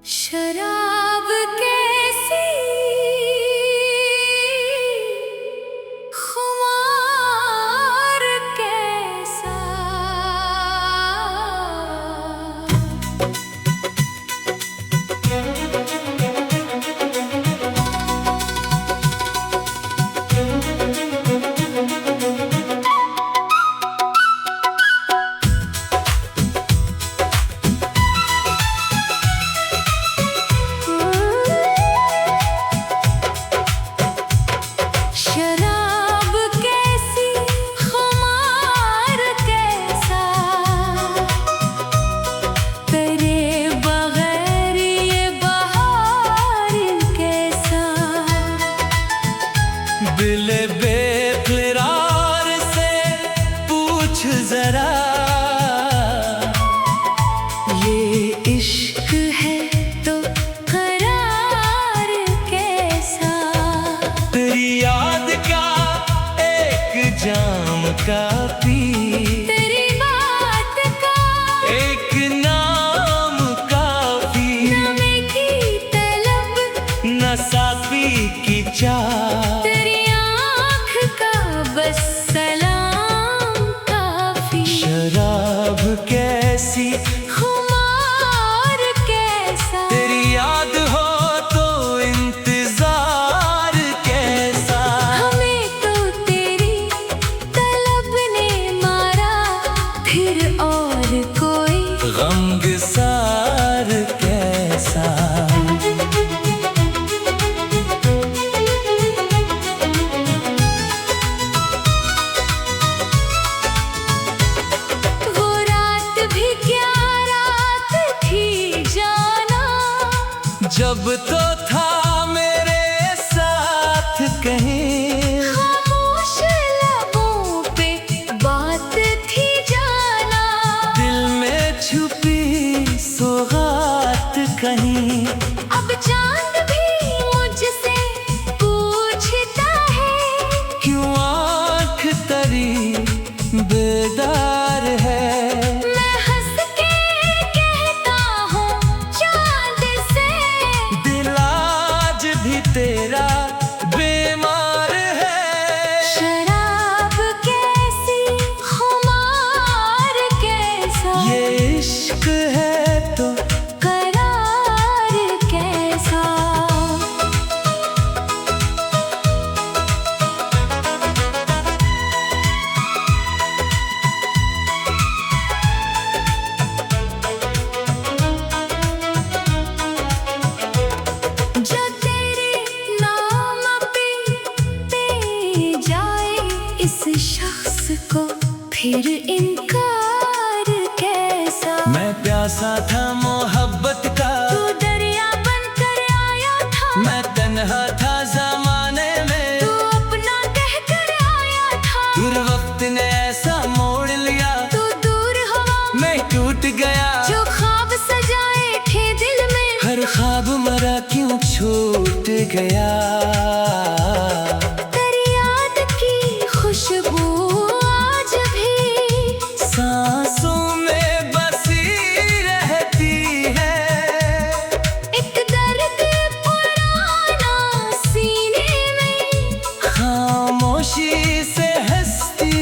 शराब कैसी खुमार कैसा शराब कैसी खुमार कैसा तेरे बगैर ये बहार कैसा दिल बेकरार से पूछ जरा ये इश्क है तो करार कैसा तेरी याद का एक जाम का पी तेरी बात का एक नाम काफी नमे की तलब न साफी की चाह तेरी आँख का बस सलाम काफी शराब कैसी खुमार कैसा तेरी याद हो तो इंतजार कैसा हमें तो तेरी तलब ने मारा फिर और कोई गमगसार कैसा वो रात भी क्या रात थी जाना जब तो था मेरे साथ कहीं खामोश लबों पे बात थी जाना दिल में छुपी सौगात कहीं अब चांद भी मुझसे पूछता है क्यों आँख तरी बेदार है मैं हंस के कहता हूँ चांद से दिल आज भी तेरा बीमार है शराब कैसी खुमार कैसा ये इश्क है तो करार कैसा जो तेरे नाम पे जाए इस शख्स को फिर इनकार कैसा मैं प्यासा था मोहब्बत का तू दरिया बनकर आया था मैं तन्हा था जमाने में तू अपना कहकर आया था फिर वक्त ने ऐसा मोड़ लिया तू दूर हवा मैं टूट गया जो ख्वाब सजाए थे दिल में हर ख्वाब मरा क्यों छूट गया तेरी याद की खुशबू आज भी सांसों में बसी रहती है एक दर्द पुराना सीने में खामोशी से हंसती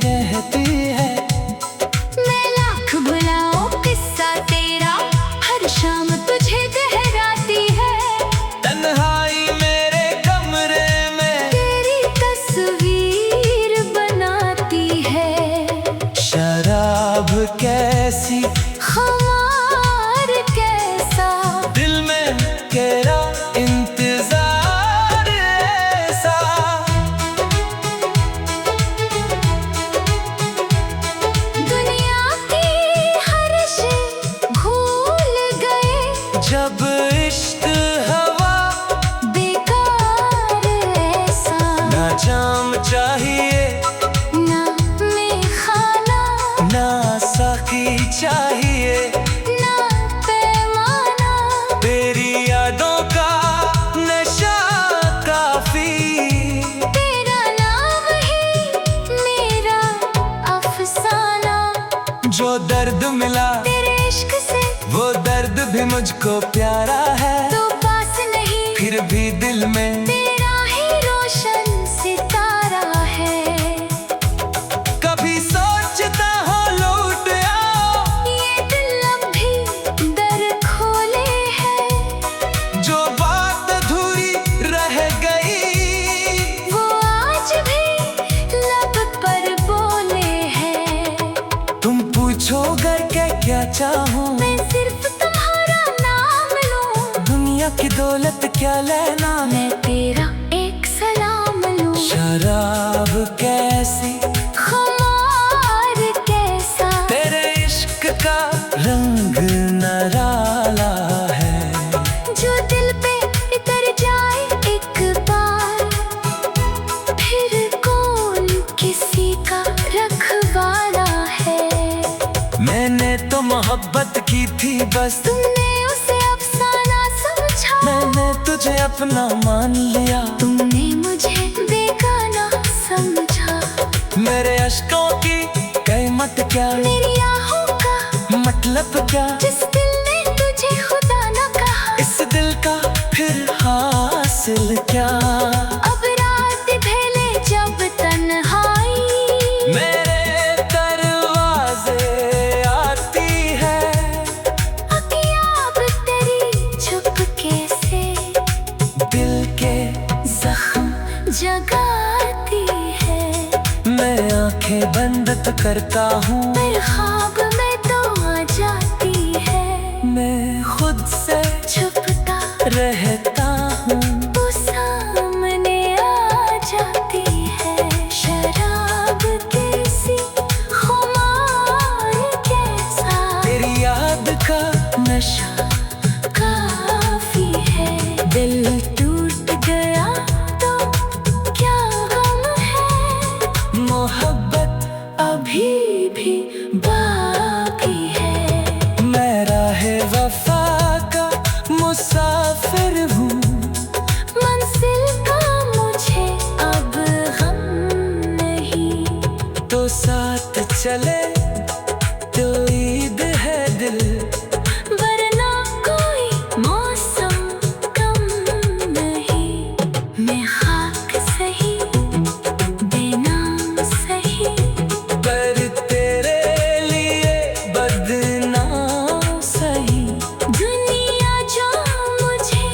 रहती है मैं लाख बुलाऊं किस्सा तेरा हर शाम तुझे दोहराती है तन्हाई मेरे कमरे में तेरी तस्वीर बनाती है शराब कैसी खुमार कैसा दिल में तेरा इंतजार ऐसा दुनिया की हर शे भूल गए जब इश्क हवा बेकार ऐसा ना जाम चाहिए ना में खाना ना साकी चाहिए ना पैमाना तेरी यादों का नशा काफी तेरा नाम ही मेरा अफसाना जो दर्द मिला तेरे इश्क से वो दर्द भी मुझको प्यारा है, तो पास नहीं फिर भी दिल में तेरा ही रोशन सितारा है। कभी सोचता हूँ लौट आओ, ये दिल अब भी दर खोले है। जो बात अधूरी रह गई वो आज भी लब पर बोले हैं। तुम पूछो करके क्या चाहूँ, मैं सिर्फ तुम्हारा नाम लूं। दुनिया की दौलत क्या लेना, मैं तेरा एक सलाम लूं। शराब कैसी खुमार कैसा तेरे इश्क का रंग नराला है, जो दिल पे उतर जाए एक बार, फिर कौन किसी का रखवाला है। मैंने तो मोहब्बत की थी बस, तुमने उसे अफसाना समझा। मैंने तुझे अपना मान लिया, तुमने मुझे बेगाना समझा। मेरे अश्कों की कीमत क्या, मेरी आहों का मतलब क्या, जिस दिल ने तुझे खुदा न कहा। इस दिल का फिर हासिल क्या। अब रात ढले जब तन्हाई मेरे दरवाजे आती है, अकियाब तेरी चुपके से दिल के जख्म जगाती है। मैं आंखें बंद तो करता हूँ, फिर ख्वाब में तो आ जाती है। मैं खुद से छुपता रहता हूँ, वो सामने आ जाती है। शराब कैसी खुमार कैसा तेरी याद का नशा काफी है। दिल टूट गया तो क्या गम है। मोहब्बत अभी भी बाकी है। मैं राहे वफा का मुसाफिर हूँ, मंजिल का मुझे अब गम नहीं। तो साथ चले तो ईद है दिल, वरना कोई मौसम कम नहीं। मैं खाक सही बेनाम सही, पर तेरे लिए बदनाम सही। दुनिया जो मुझे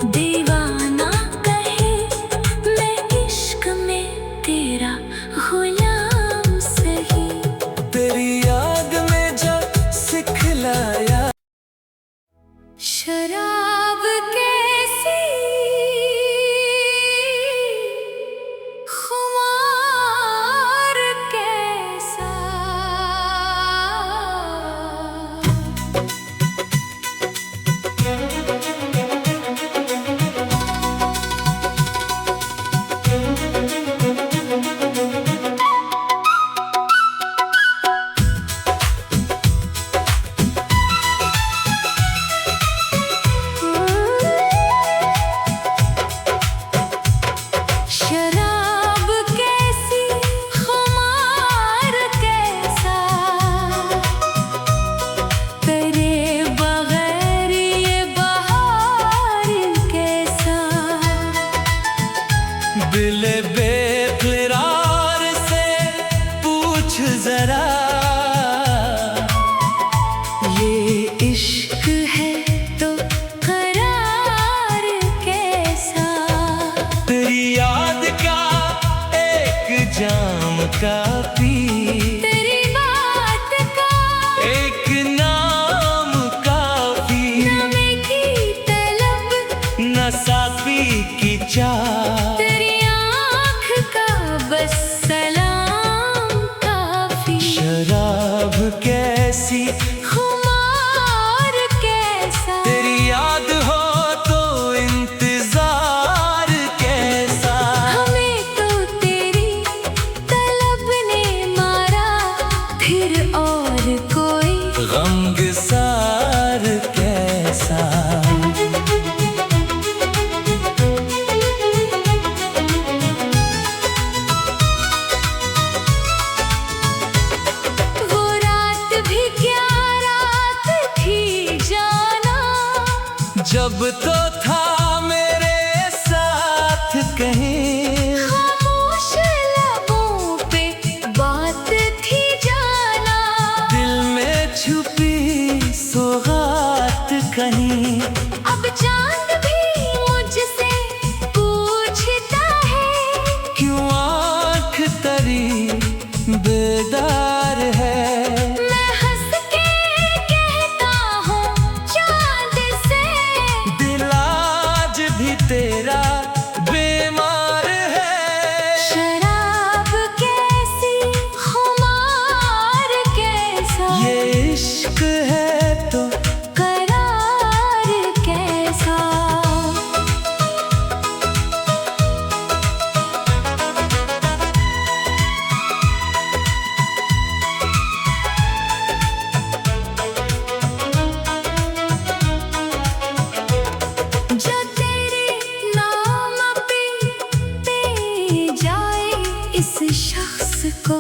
दीवाना कहे, मैं इश्क में तेरा गुलाम सही। तेरी याद में जब सिखलाया, शराब कैसी खुमार कैसा जब तो था मेरे साथ कहीं, खामोश लबों पे बात थी जाना, दिल में छुपी सौगात कहीं। अब चांद भी मुझसे पूछता है, क्यों आँख तरी बेदार है। मैं हंस के कहता हूँ चांद से, दिल आज भी तेरा बीमार है। शराब कैसी खुमार कैसा, ये इश्क है तो करार कैसा। जो तेरे नाम पे जाए इस शख्स को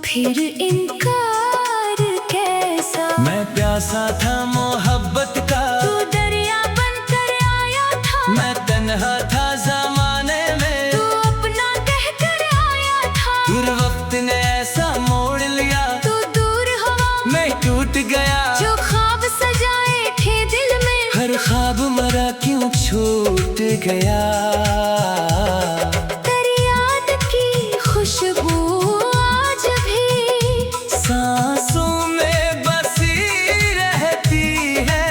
फिर इनकार कैसा। मैं प्यासा था मोहब्बत का, तू दरिया बनकर आया था, मैं तन्हा था ज़माने में। तू अपना कहकर आया था, फिर वक्त ने ऐसा मोड़ लिया, तू दूर हवा मैं टूट गया। जो ख्वाब सजाए थे दिल में, हर ख्वाब मरा क्यों छूट गया। तेरी याद की खुशबू आज भी सांसों में बसी रहती है।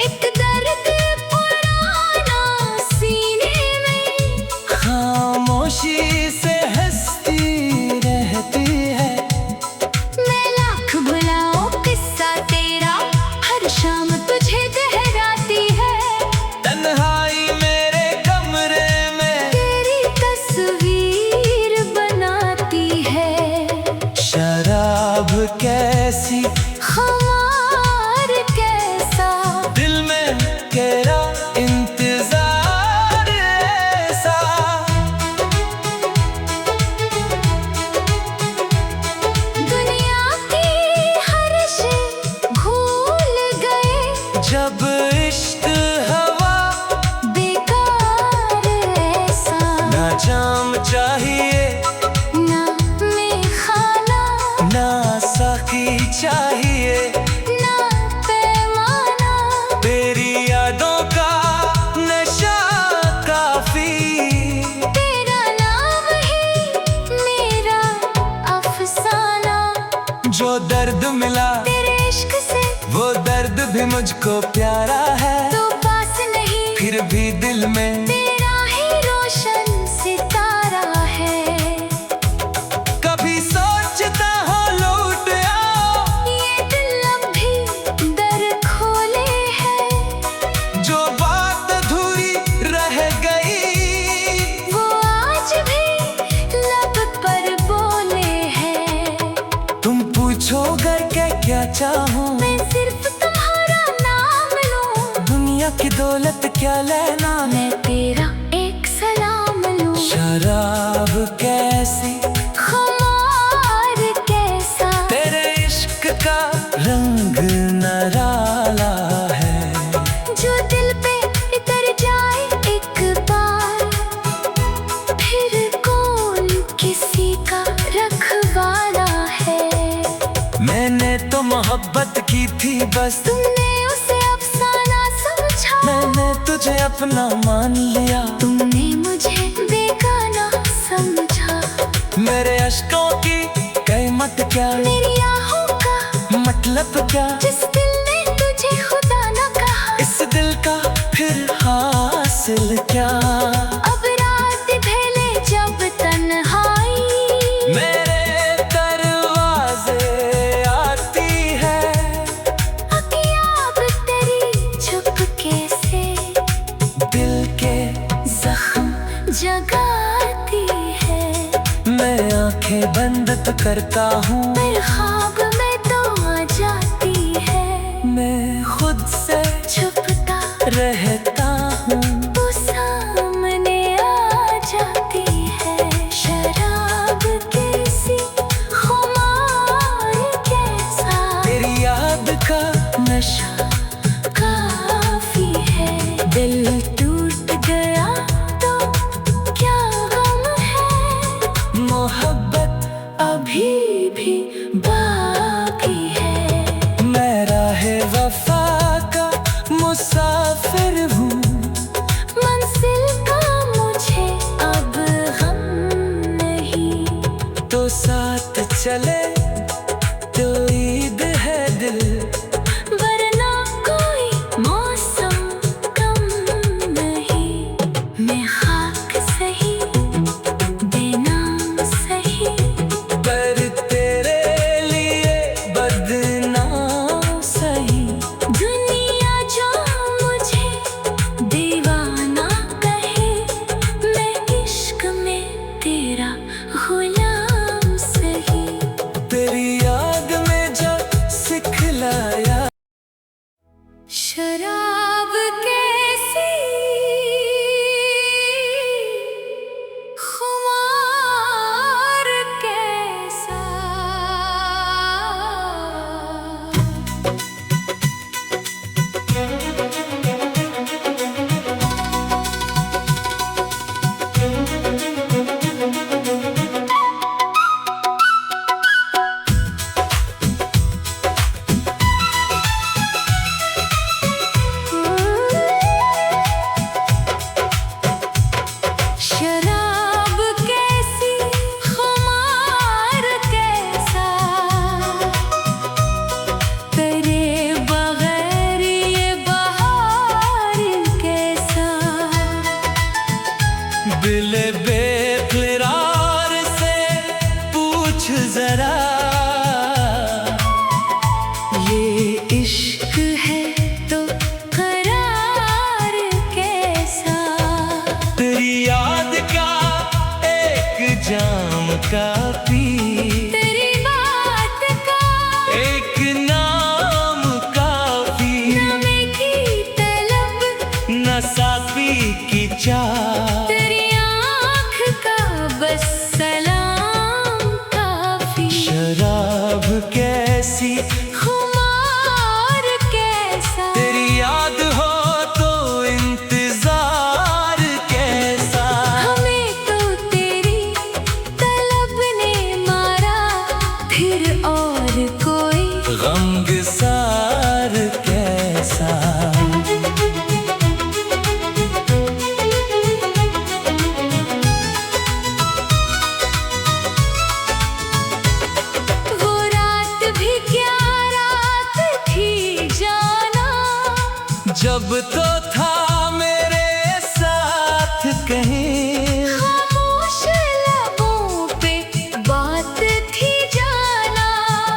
एक दर्द पुराना सीने में, खामोशी से हंसती रहती है। मैं लाख भुलाऊं किस्सा तेरा, हर शाम तुझे दोहराती है। तन्हाई मेरे कमरे में तेरी तस्वीर बनाती है, शराब कैसी खुमार कैसा। दिल में तेरा इंतजार ऐसा। दुनिया की हर शे भूल गए, जब इश्क हवा बेकार ऐसा। ना जाम चाहिए ना में खाना, ना साकी चाहिए, ना पैमाना, तेरी यादों का नशा काफी। तेरा नाम ही मेरा अफसाना। जो दर्द मिला तेरे इश्क से वो दर्द भी मुझको प्यारा है। तो पास नहीं, फिर भी दिल में तेरा ही रोशन सितारा है। कभी सोचता हो लौट आओ, ये दिल अब भी दर खोले है, जो बात अधूरी रह गई वो आज भी लब पर बोले है। तुम पूछोगे कि क्या चाहूं, मैं सिर्फ तुम्हारा नाम लूं, दुनिया की दौलत क्या लेना। मैं तेरा एक सलाम लूं। शराब कैसी खुमार कैसा, तेरे इश्क का रंग नराला है। जो दिल पे उतर जाए एक बार, फिर कौन किसी का रखवाला है। मैंने तो मोहब्बत की थी बस, तुमने उसे अफसाना समझा, मैंने तुझे अपना मान लिया। तुमने मुझे बेगाना समझा। मेरे अश्कों की कीमत क्या, मेरी आहों का मतलब क्या, जिस दिल ने तुझे खुदा न कहा, इस दिल का फिर हासिल क्या। अब रात ढले जब तन्हाई, मेरे दरवाजे आती है, अकियाब तेरी चुपके से दिल के जख्म जगाती है। मैं आंखें बंद तो करता हूँ, फिर ख्वाब में तो आ जाती है। मैं खुद से छुपता रहता हूँ, वो सामने आ जाती है। शराब कैसी खुमार कैसा, तेरी याद का नशा काफी दिल टूट गया तो क्या गम है, मोहब्बत अभी भी बाकी है। मैं राहे वफा का मुसाफिर हूँ, मंजिल का मुझे अब गम नहीं। तो साथ चले तो ईद है दिल, वरना कोई मौसम कम नहीं। मैं खाक सही बेनाम सही, पर तेरे लिए बदनाम सही। दुनिया जो मुझे दीवाना कहे, मैं इश्क में तेरा गुलाम सही। तेरी याद में जो सिखलाया, शराब कैसी खुमार कैसा, शराब कैसी खुमार कैसा, तेरे बगैर ये बहार कैसा। दिल बेकरार से पूछ जरा, ये इश्क है तो करार कैसा। तेरी याद का एक जाम का पी, तेरी बात का एक नाम काफी। नमे की तलब, न साकी की चाह, तेरी आँख का बस सलाम काफी। शराब कैसी खुमार कैसा, तेरी याद हो तो इंतजार कैसा। हमें तो तेरी तलब ने मारा, फिर और कोई गमगसार कैसा। वो रात भी क्या रात थी जाना, जब तो था मेरे साथ कहीं, खामोश लबों पे बात थी जाना।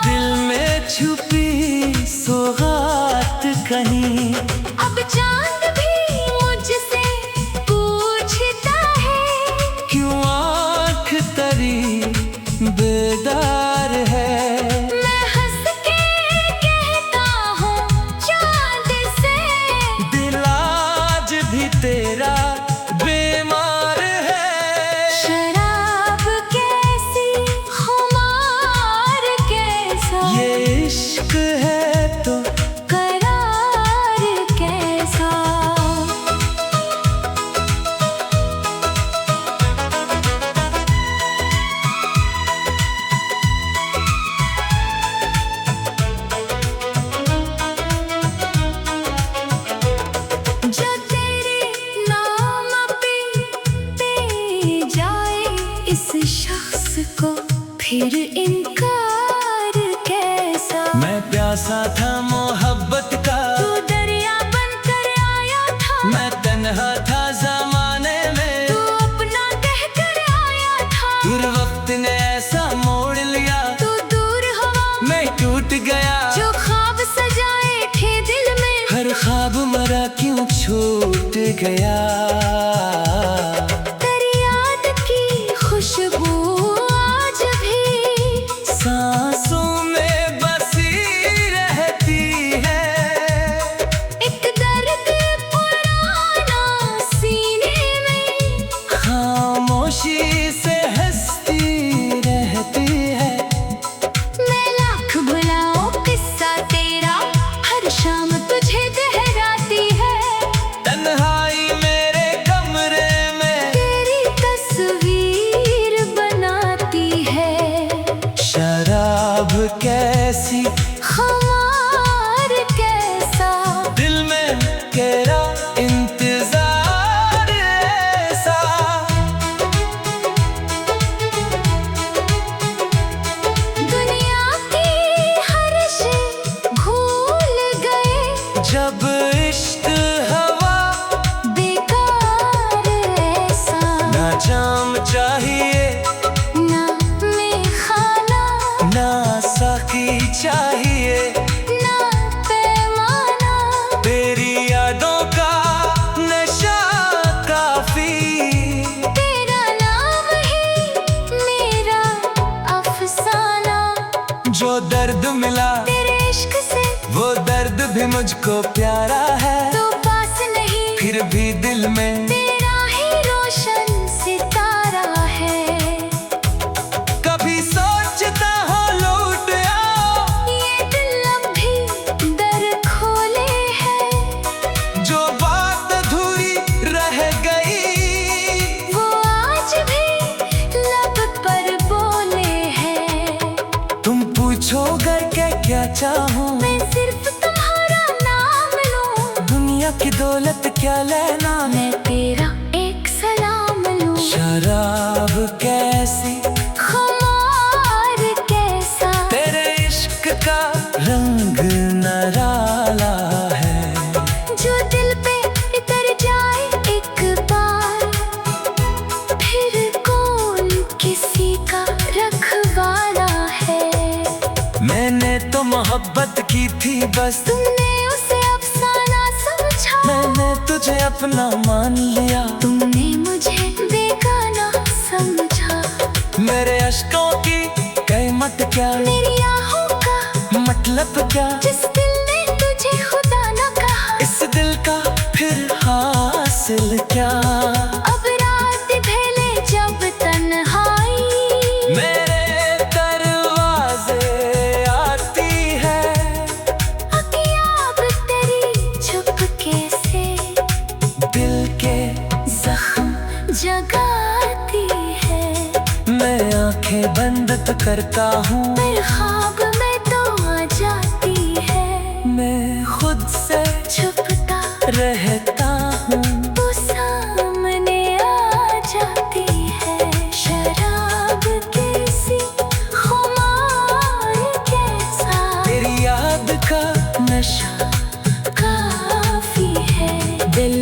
दिल में छुपी सौगात कहीं। अब चांद भी मुझसे पूछता है, क्यों आँख तरी बेदार है। मैं हंस के कहता हूँ चांद से, दिल आज भी तेरा बीमार है। शराब कैसी खुमार कैसा, ये इश्क है तो करार कैसा। जो तेरे नाम पे जाए इस शख्स को, फिर इनकार कैसा। मैं प्यासा था मोहब्बत का, तू दरिया बनकर आया था, मैं तन्हा था जमाने में। तू अपना कहकर आया था, फिर वक्त ने ऐसा मोड़ लिया, तू दूर हवा मैं टूट गया। जो ख्वाब सजाए थे दिल में, हर ख्वाब मरा क्यों छूट गया। तेरी याद की खुशबू आज भी सांसों में बसी रहती है। एक दर्द पुराना सीने में, खामोशी से हंसती रहती है। मैं लाख भुलाऊं किस्सा तेरा, हर शाम तुझे दोहराती है। तन्हा जब इश्क हवा बेकार ऐसा, ना जाम चाहिए ना मेखाना, ना साकी चाहिए ना पैमाना। तेरी यादों का नशा काफी, तेरा नाम ही मेरा अफसाना। जो दर्द मिला तेरे इश्क से वो दर्द भी मुझको प्यारा है, तो पास नहीं फिर भी दिल में तेरा ही रोशन सितारा है। कभी सोचता हो लौट आओ, ये दिल अब भी दर खोले है, जो बात अधूरी रह गई वो आज भी लब पर बोले है। तुम पूछोगे कि क्या चाहूं, मैं सिर्फ तुम्हारा नाम लूं, दुनिया की दौलत क्या लेना, मैं तेरा एक सलाम लूं। शराब कैसी खुमार कैसा, तेरे इश्क का रंग नराला है, जो दिल पे उतर जाए एक बार, फिर कौन किसी का रखवाला है। मैंने तो मोहब्बत की थी बस, तुमने उसे अफसाना समझा, मैंने तुझे अपना मान लिया, तुमने मुझे बेगाना समझा। मेरे अश्कों की कीमत क्या, मेरी आहों का मतलब क्या, जिस दिल ने तुझे खुदा न कहा, इस दिल का फिर हासिल क्या। अब रात ढले जब तन्हाई, मेरे दरवाजे आती है, अकियाब तेरी चुपके से दिल के जख्म जगाती है। मैं आंखें बंद तो करता हूँ, पर ख्वाब में तो आ जाती है, मैं खुद से छुपता रहता हूँ, वो सामने आ जाती है। शराब कैसी खुमार कैसा, तेरी याद का नशा काफी है दिल